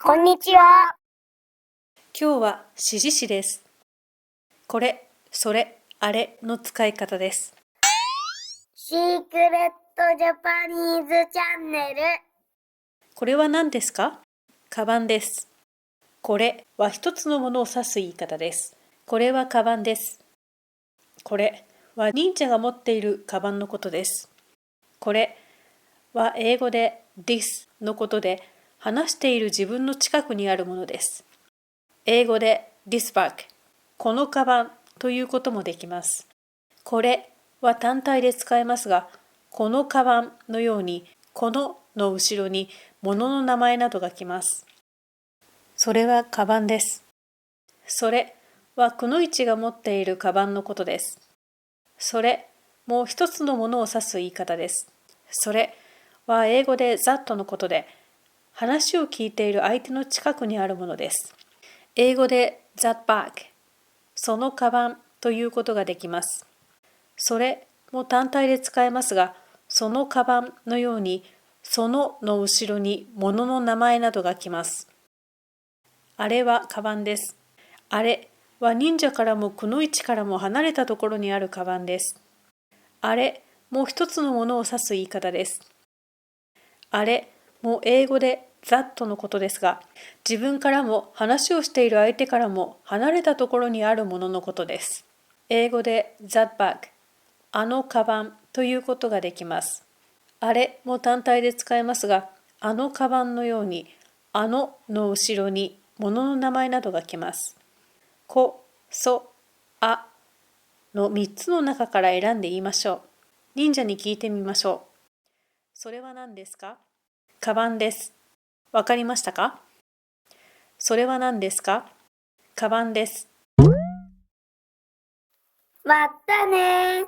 こんにちは。今日は指示詞です。これ、それ、あれの使い方です。シークレットジャパニーズチャンネル。これは何ですか？カバンです。これは一つのものを指す言い方です。これはカバンです。これは忍者が持っているカバンのことです。これは英語で this のことで、話している自分の近くにあるものです。英語で this bag、このカバンということもできます。これは単体で使えますが、このカバンのように、このの後ろに物の名前などが来ます。それはカバンです。それはくのいちが持っているカバンのことです。それもう一つのものを指す言い方です。それは英語で that のことで、話を聞いている相手の近くにあるものです。英語で that bag、そのカバンということができます。それも単体で使えますが、そのカバンのように、そのの後ろに物の名前などが来ます。あれはカバンです。あれは忍者からもくのいちからも離れたところにあるカバンです。あれもう一つのものを指す言い方です。あれも英語で that のことですが、自分からも話をしている相手からも離れたところにあるもののことです。英語で that bag、あのカバンということができます。あれも単体で使えますが、あのカバンのように、あのの後ろに物の名前などが来ます。こ、そ、あの3つの中から選んで言いましょう。忍者に聞いてみましょう。それは何ですか？カバンです。わかりましたか？それは何ですか？カバンです。またね。